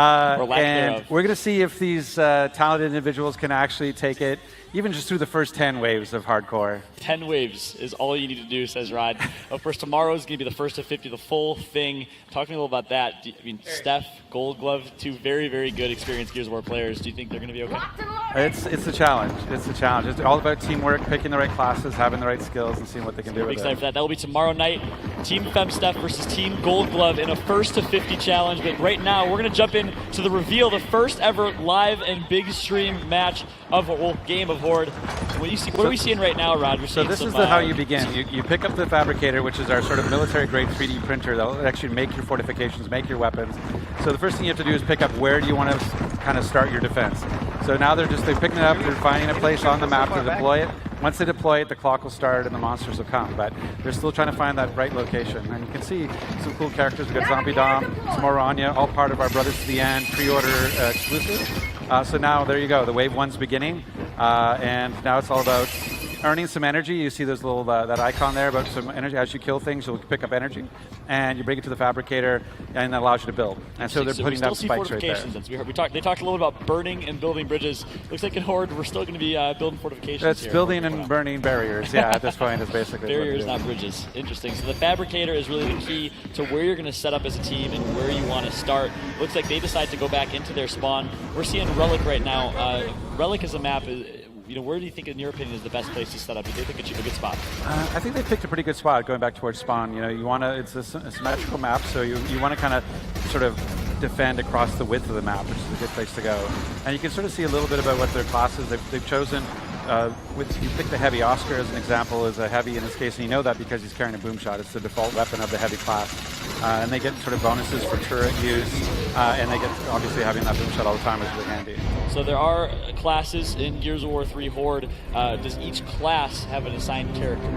And we're going to see if these talented individuals can actually take it, even just through the first 10 waves of hardcore. 10 waves is all you need to do, says Rod. Of course, tomorrow is going to be the first to 50, the full thing. Talk to me a little about that. I mean, Steph, Gold Glove, two very, very good experienced Gears of War players. Do you think they're going to be okay? It's a challenge. It's a challenge. It's all about teamwork, picking the right classes, having the right skills, and seeing what they can do with it. Excited for that. That will be tomorrow night. Team Fem Steph versus Team Gold Glove in a first to 50 challenge. But right now, we're going to jump in to the reveal, the first ever live and big stream match of game of Horde. What are we seeing right now, Rod? So this is how you begin. You pick up the Fabricator, which is our sort of military-grade 3D printer that will actually make your fortifications, make your weapons. So the first thing you have to do is pick up where do you want to kind of start your defense. So now they're picking it up, they're finding a place on the map to deploy it. Once they deploy it, the clock will start and the monsters will come. But they're still trying to find that right location. And you can see some cool characters. We've got Zombie Dom, some more Anya, all part of our Brothers to the End pre-order exclusive. So now there you go. The wave one's beginning. And now it's all about earning some energy. You see there's a little that icon there about some energy. As you kill things, you'll pick up energy, and you bring it to the Fabricator, and that allows you to build. And so they're putting up spikes right there. They talked a little about burning and building bridges. Looks like in Horde, we're still going to be building fortifications. It's building and burning barriers. Yeah, at this point, is basically barriers, not bridges. Interesting. So the Fabricator is really the key to where you're going to set up as a team and where you want to start. Looks like they decide to go back into their spawn. We're seeing Relic right now. Relic is a map. Where do you think, in your opinion, is the best place to set up? Do you think it's a good spot? I think they picked a pretty good spot going back towards spawn. You want to. It's a symmetrical map, so you want to kind of sort of defend across the width of the map, which is a good place to go. And you can sort of see a little bit about what their classes they've chosen. You pick the heavy. Oscar as an example is a heavy in this case, and you know that because he's carrying a boom shot. It's the default weapon of the heavy class, and they get sort of bonuses for turret use, and they get obviously having that boom shot all the time is really handy. So there are classes in Gears of War 3 Horde. Does each class have an assigned character?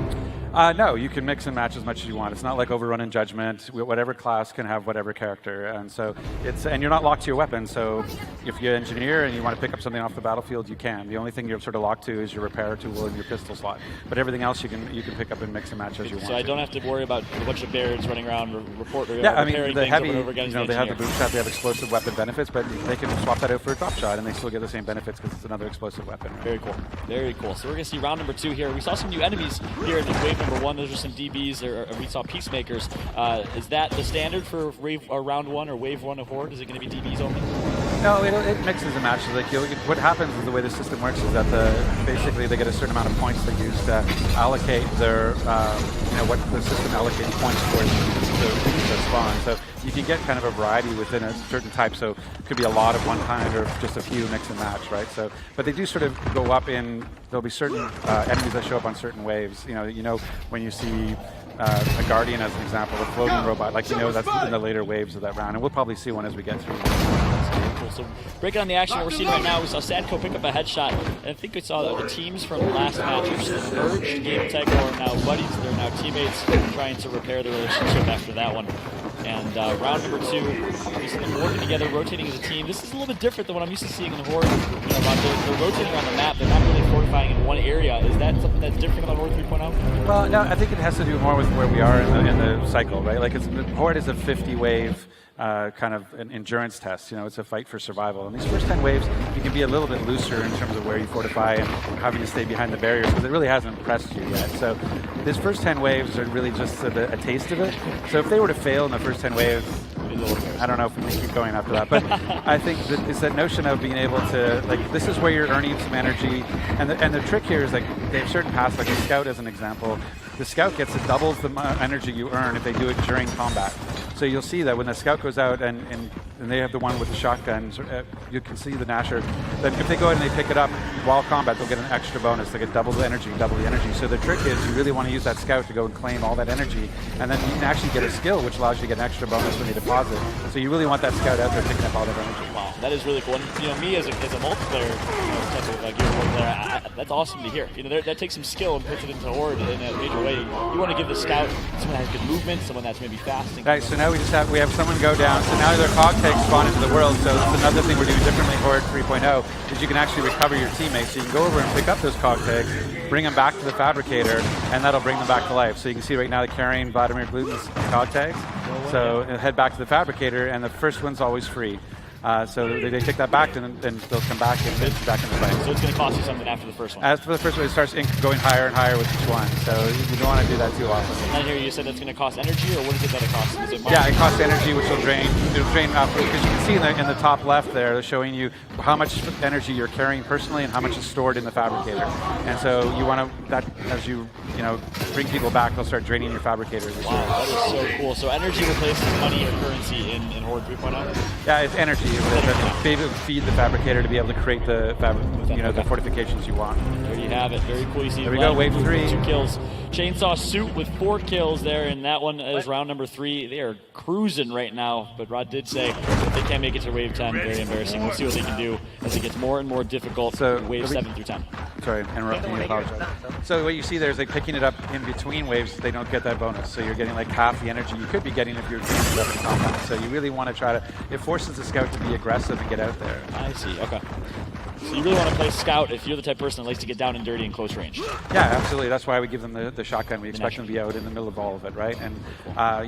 No, you can mix and match as much as you want. It's not like Overrun and Judgment. Whatever class can have whatever character, and so and you're not locked to your weapon. So if you're an engineer and you want to pick up something off the battlefield, you can. The only thing you're sort of locked to is your repair tool and your pistol slot. But everything else you can pick up and mix and match as you want. So I don't have to worry about a bunch of bears running around repairing I mean, the heavy, over again. They have the boom shot, they have explosive weapon benefits, but they can swap that out for a drop shot, and they still get the same benefits because it's another explosive weapon. Right? Very cool. Very cool. So we're going to see round number 2 here. We saw some new enemies here in wave number 1. Those are some DBs, or we saw Peacemakers. Is that the standard for round 1 or wave 1 of Horde? Is it going to be DBs only? No, it mixes and matches. Like what happens is the way the system works is that basically they get a certain amount of points they use to allocate their what the system allocates points towards the spawn. So you can get kind of a variety within a certain type. So it could be a lot of one kind or just a few mix and match, right? So, but they do sort of go up in. There'll be certain enemies that show up on certain waves. When you see a Guardian as an example, a floating robot, that's in the later waves of that round, and we'll probably see one as we get through. Cool. So breaking on the action, what we're seeing right now, we saw Sadko pick up a headshot, and I think we saw the teams from the last match are merged. Game Tech are now buddies, they're now teammates, trying to repair the relationship after that one. And round number 2, we see them working together, rotating as a team. This is a little bit different than what I'm used to seeing in Horde. They're rotating around the map. They're not really fortifying in one area. Is that something that's different about Horde 3.0? Well, no, I think it has to do more with where we are in the cycle, right? Like Horde is a 50-wave kind of an endurance test. It's a fight for survival. And these first 10 waves, you can be a little bit looser in terms of where you fortify and having to stay behind the barriers because it really hasn't impressed you yet. So these first 10 waves are really just a taste of it. So if they were to fail in the first 10 waves, I don't know if we can keep going after that. But I think that it's that notion of being able to, this is where you're earning some energy. And the trick here is they have certain paths, like a scout as an example. The scout doubles the energy you earn if they do it during combat. So you'll see that when the scout goes out and they have the one with the shotgun, you can see the Nasher, that if they go out and they pick it up while combat, they'll get an extra bonus. They get double the energy. So the trick is you really want to use that scout to go and claim all that energy, and then you can actually get a skill which allows you to get an extra bonus when you deposit. So you really want that scout out there picking up all that energy. Wow, that is really cool. And me as a multiplayer type of Gears of War player, that's awesome to hear. That takes some skill and puts it into Horde in a major way. You want to give the scout someone that has good movement, someone that's maybe fast. Right. So now we have someone go down. So now their cog tags spawn into the world. So that's another thing we're doing differently in Horde 3.0 is you can actually recover your teammates. So you can go over and pick up those cog tags, bring them back to the Fabricator, and that'll bring them back to life. So you can see right now they're carrying Vladimir Gluten's cog tags. So head back to the Fabricator, and the first one's always free. So they take that back, and then they'll come back and back in the fight. So it's going to cost you something after the first one. As for the first one, it starts going higher and higher with each one. So you don't want to do that too often. And here you said that's going to cost energy, or what is it that it costs? Is it yeah, it costs energy, which will drain. It'll drain after, because you can see in the top left there, they're showing you how much energy you're carrying personally and how much is stored in the fabricator. And so you want to, that as you bring people back, they'll start draining your fabricators. Wow, that is so cool. So energy replaces money or currency in Horde 3.0? Yeah, it's energy. They feed the fabricator to be able to create the the fortifications you want. There you have it. Very cool. You see there we go, wave 3. 2 kills. Chainsaw Suit with 4 kills there, and that one is round number 3. They are cruising right now, but Rod did say if they can't make it to wave 10, very embarrassing. We'll see what they can do as it gets more and more difficult. So wave 7 through 10. Sorry, interrupting you. Apologize. So what you see there is like picking it up in between waves. They don't get that bonus, so you're getting like half the energy you could be getting if you're doing it up in combat. So you really want to try to. It forces the scout to be aggressive and get out there. I see. Okay. So you really want to play scout if you're the type of person that likes to get down and dirty in close range. Yeah, absolutely. That's why we give them the shotgun. We expect them to be out in the middle of all of it, right? And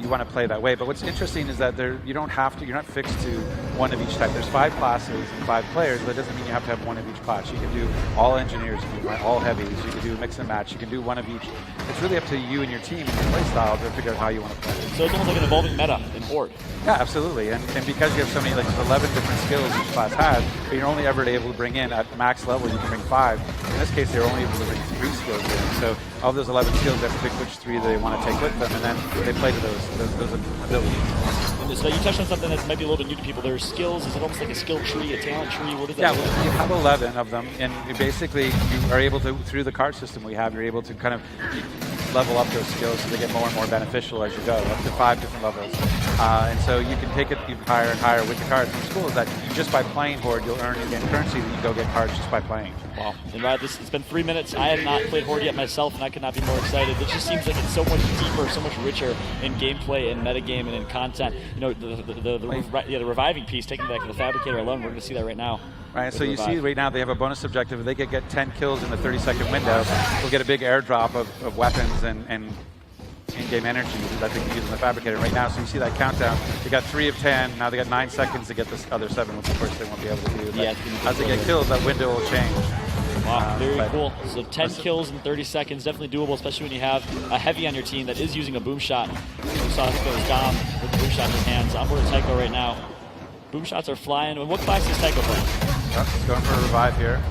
you want to play that way. But what's interesting is that you don't have to. You're not fixed to one of each type. There's 5 classes and 5 players, but it doesn't mean you have to have one of each class. You can do all engineers, you can do all heavies, you can do mix and match, you can do one of each. It's really up to you and your team and your play style to figure out how you want to play. So it's almost like an evolving meta in Horde. Yeah, absolutely. And because you have so many, like 11 different skills each class has, but you're only ever able to bring in at max level, you can bring 5. In this case, they're only able to bring 3 skills in. So of those 11 skills, they have to pick which 3 they want to take with them, and then they play to those abilities. So you touched on something that might be a little bit new to people. There's skills. Is it almost like a skill tree, a talent tree? What is that? Yeah, well, you have 11 of them, and you are able to, through the card system we have, you're able to kind of level up those skills so they get more and more beneficial as you go, up to 5 different levels. And so you can take it even higher and higher with the cards. And what's cool is that just by playing Horde, you'll earn again currency that you go get cards just by playing. Wow. And Rod, it's been 3 minutes. I have not played Horde yet myself, and I could not be more excited. It just seems like it's so much deeper, so much richer in gameplay and metagame and in content. The reviving piece, taking back to the Fabricator alone, we're going to see that right now. Right, so you see right now they have a bonus objective. If they get 10 kills in the 30-second window, they'll get a big airdrop of weapons and in-game energy that they can use in the Fabricator right now. So you see that countdown. They got 3 of 10. Now they got 9 seconds to get this other 7, which of course they won't be able to do. But as they get killed, that window will change. Wow, very cool. So 10 kills in 30 seconds, definitely doable, especially when you have a heavy on your team that is using a boom shot. We saw this goes Dom with the boom shot in his hands. I'm board Tycho right now. Boom shots are flying. And what class is Tycho playing? He's going for a revive here.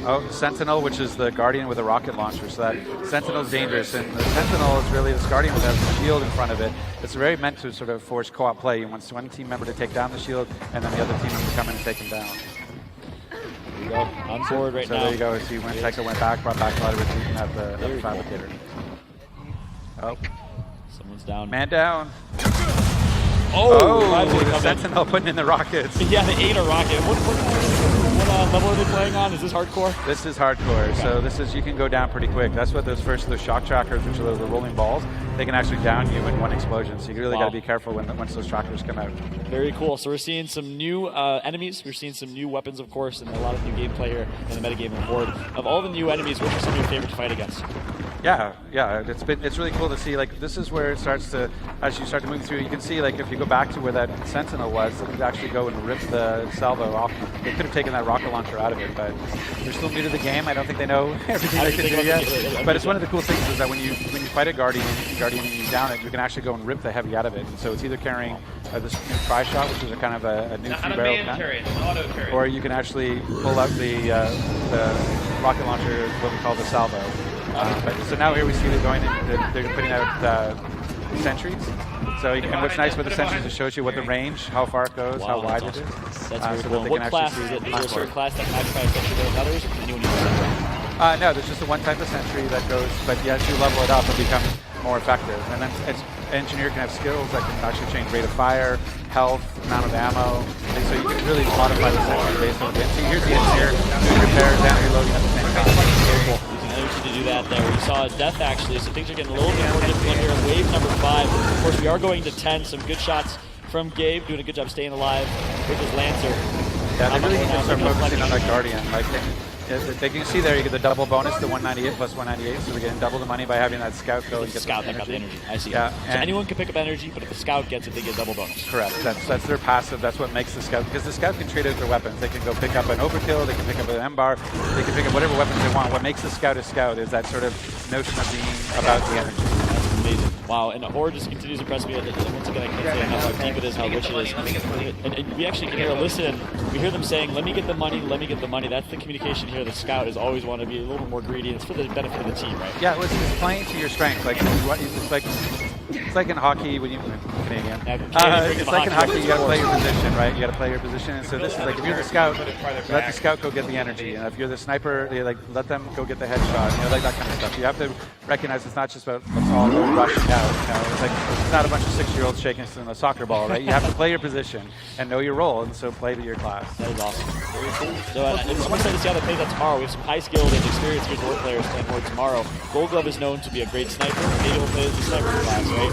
Oh, Sentinel, which is the Guardian with a rocket launcher. So that Sentinel's dangerous, and the Sentinel is really this Guardian that has a shield in front of it. It's very meant to sort of force co-op play. You want one team member to take down the shield, and then the other team member to come in and take him down. There you go. On board right now. So there you go. See, Tycho went back, brought back a lot of retreat at the Fabricator. Oh. Someone's down. Man down. Oh, the Sentinel putting in the rockets. Yeah, they ate a rocket. What level are they playing on? Is this hardcore? This is hardcore. Okay. So you can go down pretty quick. That's what those shock trackers, which are the rolling balls, they can actually down you in one explosion. So you really got to be careful once those trackers come out. Very cool. So we're seeing some new enemies. We're seeing some new weapons, of course, and a lot of new gameplay here in the metagame of Horde. Of all the new enemies, which are some of your favorite to fight against? Yeah. It's really cool to see. Like, this is where it starts to, as you start to move through, you can see, like, if you go back to where that Sentinel was, they could actually go and rip the salvo off. They could have taken that rocket launcher out of it, but they're still new to the game. I don't think they know everything they can do yet. But it's one of the cool things is that when you fight a Guardian and you down it, you can actually go and rip the heavy out of it. And so it's either carrying this new tri shot, which is a kind of a new 3-barrel gun, or you can actually pull out the rocket launcher, what we call the salvo. So now here we see they're putting out sentries. So and what's nice with the sentries, it shows you what the range, how far it goes, how wide it is. That's very cool. What class is it? Is there a certain class that magnifies sentry than others, or can anyone use sentry? No, there's just the one type of sentry that goes, but as you level it up, it becomes more effective. And then engineer can have skills that can actually change rate of fire, health, amount of ammo. And so you can really modify the sentry based on the see, here's the engineer doing repairs and reloading at the same time. Very cool. Using energy to do that there. We saw his death actually, so things are getting a little bit more difficult here in wave number 5. Of course, we are going to 10. Some good shots from Gabe, doing a good job staying alive with his Lancer. Yeah, they really need to start focusing on that Guardian. Like, They can see there you get the double bonus, the 198 plus 198, so we're getting double the money by having that scout go. The scout that got the energy. I see. Yeah, so anyone can pick up energy, but if the scout gets it, they get double bonus. Correct. That's their passive. That's what makes the scout, because the scout can trade out their weapons. They can go pick up an overkill. They can pick up an M-bar. They can pick up whatever weapons they want. What makes a scout is that sort of notion of being about the energy. That's amazing. Wow, and the Horde just continues to impress me. Once again, I can't say enough how deep it is, how rich it is. And we actually can hear a listen. We hear them saying, let me get the money, let me get the money. That's the communication here. The scout is always want to be a little bit more greedy, and it's for the benefit of the team, right? Yeah, well, it's playing to your strength. It's like in hockey when you're Canadian. It's like in hockey, you got to play your position, right? You got to play your position. And so this is like, if you're the scout, let the scout go get the energy, and if you're the sniper, let them go get the headshot. Like that kind of stuff. You have to recognize it's not just about let's all go rushing out. It's like it's not a bunch of 6-year-olds shaking in a soccer ball, right? You have to play your position and know your role, and so play to your class. That is awesome. Very cool. So I just want to say to see how they play that tomorrow. We have some high skilled and experienced Gears of War players playing Horde tomorrow. Gold Glove is known to be a great sniper. Maybe he'll play as the sniper class, right?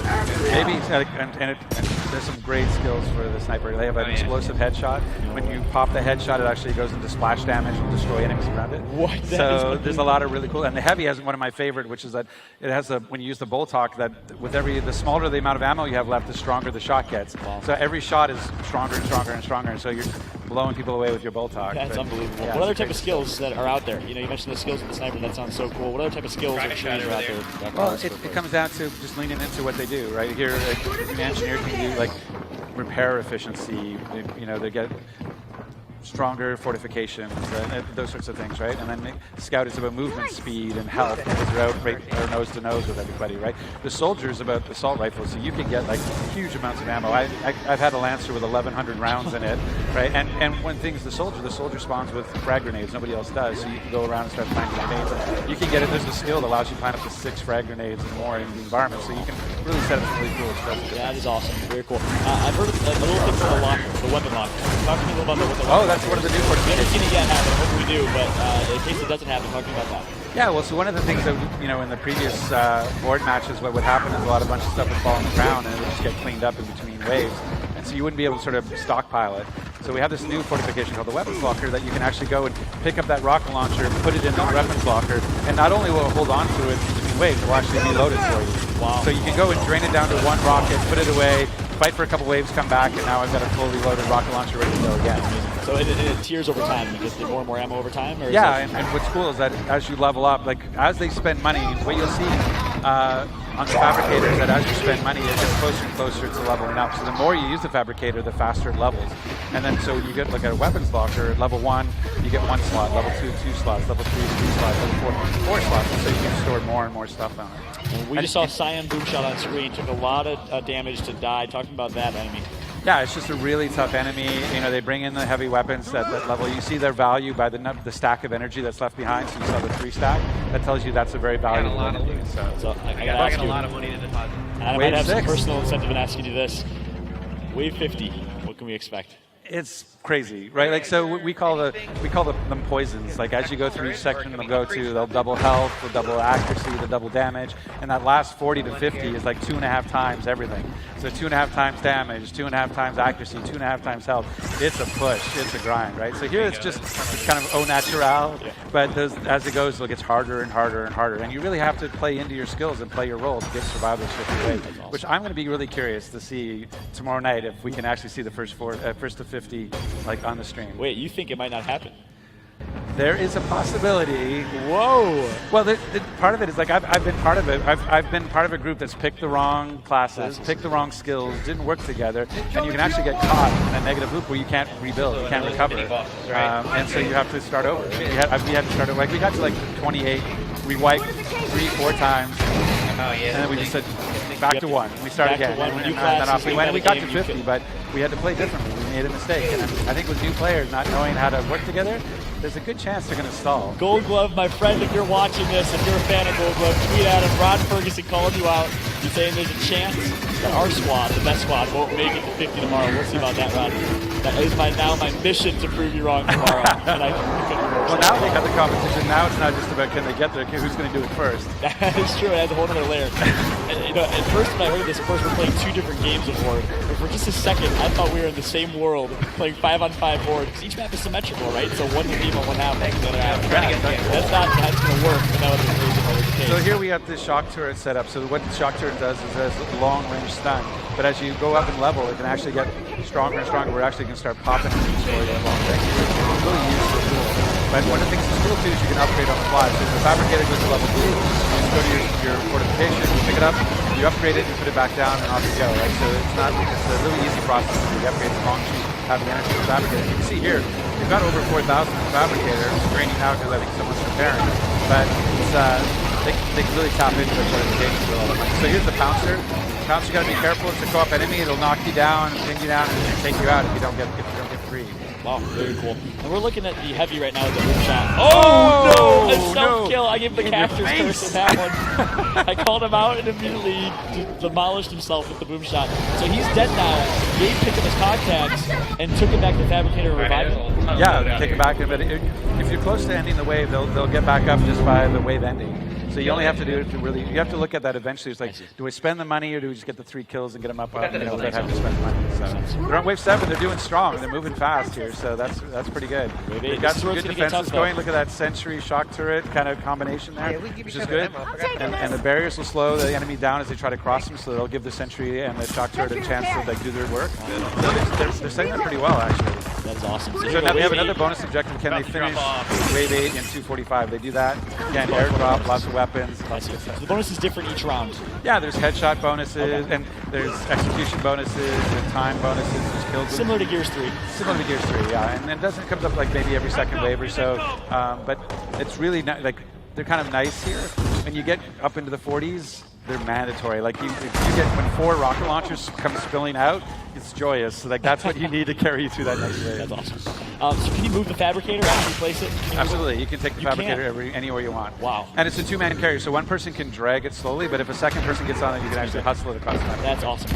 Maybe, and there's some great skills for the sniper. They have an explosive headshot. When you pop the headshot, it actually goes into splash damage and destroy enemies around it. What? So there's a lot of really cool. And the heavy has one of my favorite, which is that it has when you use the bolt hawk, that with the smaller the amount of ammo you have left, the stronger the shot gets. Wow. So every shot is stronger and stronger and stronger. And so you're blowing people away with your bolt hawk. That's unbelievable. Yeah, what other type of skills that are out there? You mentioned the skills with the sniper. That sounds so cool. What other type of skills or trees are out there? Well, it comes down to just leaning into what they do, right? Here, an engineer can do like repair efficiency. They get stronger fortifications, those sorts of things, right? And then Scout is about movement speed and health, because they're out right nose to nose with everybody, right? The Soldier is about assault rifles, so you can get like huge amounts of ammo. I've had a Lancer with 1,100 rounds in it, right? And when things, the Soldier spawns with frag grenades, nobody else does, so you can go around and start planting grenades. And you can get it, there's a skill that allows you to plant up to 6 frag grenades and more in the environment, so you can really set up some really cool stuff. Yeah, that is awesome. Very cool. I've heard a little thing from the locker, the weapon locker. Talk to me a little about what the weapon that's one of the new we haven't fortifications. seen it yet happen. Hopefully we do, but in case it doesn't happen, talk to me about that. Yeah, well, so one of the things that, in the previous board matches, what would happen is a bunch of stuff would fall on the ground and it would just get cleaned up in between waves. And so you wouldn't be able to sort of stockpile it. So we have this new fortification called the weapons locker that you can actually go and pick up that rocket launcher, put it in the weapons locker, and not only will it hold on to it in between waves, it will actually be loaded for you. Wow. So you can go and drain it down to one rocket, put it away, fight for a couple waves, come back, and now I've got a fully loaded rocket launcher ready to go again. So it tiers over time. You just get more and more ammo over time? Or yeah, and what's cool is that as you level up, like as they spend money, what you'll see on the fabricators, that as you spend money, it gets closer and closer to leveling up. So the more you use the fabricator, the faster it levels. And then so you get like a weapons locker, level 1, you get 1 slot, level 2, 2 slots, level 3, 3 slots, level 4, 4 slots. And so you can store more and more stuff on it. And we just saw Cyan Boomshot on screen, took a lot of damage to die. Talking about that enemy. Yeah, it's just a really tough enemy. They bring in the heavy weapons at that level. You see their value by the stack of energy that's left behind. So you saw the 3 stack. That tells you that's a very valuable enemy. So I got to ask you. a lot of money to deposit. And I might have some personal incentive in asking you this. Wave 50, what can we expect? It's crazy, right? Like, so we call them poisons. Like, as you go through each section, they'll double health, they'll double accuracy, they'll double damage, and that last 40 to 50 is like 2.5 times everything. So 2.5 times damage, 2.5 times accuracy, 2.5 times health. It's a push, it's a grind, right? So here it's kind of au naturel, but as it goes, it gets harder and harder and harder, and you really have to play into your skills and play your role to get survivalist 50 wave, which I'm going to be really curious to see tomorrow night if we can actually see the first to 50 like on the stream. Wait, you think it might not happen? There is a possibility. Whoa! Well, part of it is like I've been part of it. I've been part of a group that's picked the wrong classes, picked the wrong skills, didn't work together, and you can actually get caught in a negative loop where you can't rebuild, you can't recover, and so you have to start over. We had to start over. Like we got to like 28, we wiped 3-4 times, and then we just said back to 1. We started again, and then off we went. We got to 50, but we had to play differently. We made a mistake, and I think with new players not knowing how to work together, there's a good chance they're going to stall. Gold Glove, my friend, if you're watching this, if you're a fan of Gold Glove, tweet at him. Ron Ferguson called you out. You're saying there's a chance that our squad, the best squad, won't make it to 50 tomorrow. We'll see about that, Ron. That is now my mission to prove you wrong tomorrow. And well, now they got the competition. Now it's not just about can they get there, who's going to do it first. That is true. It adds a whole other layer. And, you know, at first when I heard this, of course, we're playing 2 different games of Horde. But for just a second, I thought we were in the same world playing 5-on-5 Horde. Because each map is symmetrical, right? So one team on one half, the other half. That's not how it's going to work. But that was the case. So here we have the shock turret set up. So what the shock turret does is it has a long-range stun. But as you go up in level, it can actually get stronger and stronger. We're actually going to start popping things for you at long range. It's really useful tool. But one of the things that's cool too is you can upgrade on the fly. So if the fabricator goes to level 2, you just go to your fortification, you pick it up, you upgrade it, you put it back down, and off you go. Right? So it's a really easy process to do the upgrades as long as you have the energy to fabricate. You can see here, we've got over 4,000 in the fabricator. It's draining now because I think someone's repairing. But it's, they can really tap into the fortifications with all the money. So here's the pouncer. You got to be careful. It's a co-op enemy. It'll knock you down, pin you down, and take you out if you don't get free. Wow, very cool. And we're looking at the heavy right now with the boom shot. Oh no! A self-kill. I gave the captor's curse in that one. I called him out and immediately demolished himself with the boom shot. So he's dead now. Gabe picked up his contacts and took him back to the fabricator and revived him. Yeah, take him back. But if you're close to ending the wave, they'll get back up just by the wave ending. So you only have to do it to really. You have to look at that eventually. It's like, do we spend the money or do we just get the 3 kills and get them up? Without having to spend the money. So they're on wave 7. They're doing strong. They're moving fast here. So that's pretty good. They've got some good defenses going. Look at that sentry shock turret kind of combination there, which is good. And the barriers will slow the enemy down as they try to cross them. So they'll give the sentry and the shock turret a chance to do their work. They're setting up pretty well actually. That's awesome. So now we have another bonus objective. Can they finish wave 8 in 2:45? They do that. Again, airdrop, lots of weapons. So the bonus is different each round. Yeah, there's headshot bonuses, and there's execution bonuses, and time bonuses, there's kill boosts. Similar to Gears 3. Similar to Gears 3, yeah. And it doesn't comes up like maybe every second wave or so, but it's really like they're kind of nice here. When you get up into the 40s, they're mandatory. Like if you get when 4 rocket launchers come spilling out, it's joyous. So like that's what you need to carry you through that next wave. That's awesome. So can you move the fabricator after you place it? Absolutely, you can take the fabricator anywhere you want. Wow. And it's a 2-man carrier, so one person can drag it slowly, but if a second person gets on it, you can actually hustle it across the map. That's awesome.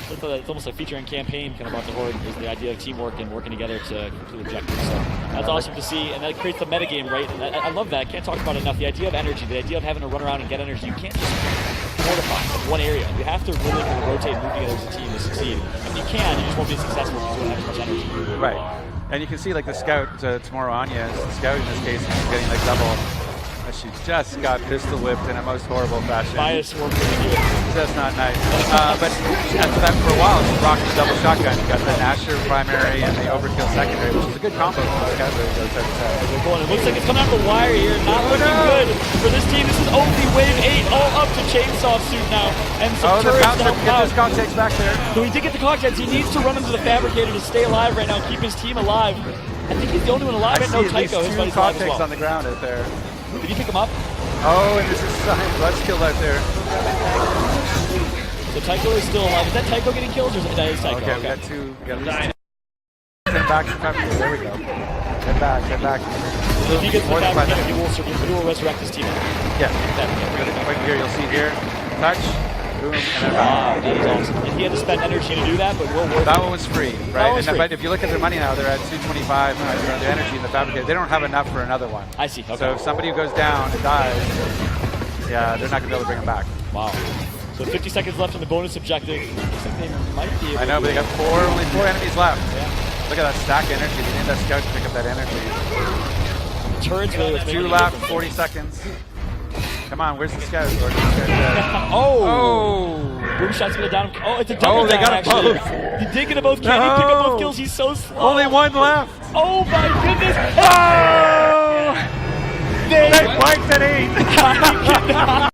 It's almost a feature and campaign kind of about the Horde is the idea of teamwork and working together to complete objectives. So that's awesome to see, and that creates the metagame, right? And I love that. I can't talk about it enough. The idea of energy, the idea of having to run around and get energy. You can't just fortify in one area. You have to really kind of rotate and move together as a team to succeed. If you can, you just won't be successful because you don't have as much energy. Right. And you can see like the scout tomorrow, Anya, the scout in this case, is getting like double. She just got pistol whipped in a most horrible fashion. Bias working to do it. That's not nice. But after that, for a while, she rocked the double shotgun. You got the Nasher primary and the overkill secondary, which is a good combo for the scout. It looks like it's coming out the wire here. Not looking good for this team. This is only wave 8, all up to Chainsaw Suit now. And some turrets to help out. Get those contacts back there. So he did get the contacts. He needs to run into the fabricator to stay alive right now, keep his team alive. I think he's the only one alive. I see no Tycho. His buddy's alive as well. On the ground out there. Did he pick him up? Oh, and this is Blood's killed out there. So Tycho is still alive. Is that Tycho getting killed, or is that Tycho? Okay, we got 2. We got at least 2. Back to fabricator. There we go. Head back. If he gets the fabricator, he will resurrect his team. Yeah. Right here, you'll see here. Touch. Boom, and then that is awesome. And he had to spend energy to do that, but we'll work. That one was free, right? But if you look at their money now, they're at 225. Their energy in the fabricator, they don't have enough for another one. I see. Okay. So if somebody who goes down and dies, yeah, they're not going to be able to bring them back. Wow. So 50 seconds left on the bonus objective. Looks like they might be able I know, but they got only 4 enemies left. Yeah. Look at that stack energy. They need that scout to pick up that energy. Turrets really what's 2 left, 40 seconds. Come on, where's the scout? Oh! Boom shot's gonna down him. Oh, it's a double they got actually. both. He did get them both. Can he pick up both kills? He's so slow. Only 1 left. Oh my goodness! Oh! They wiped at 8.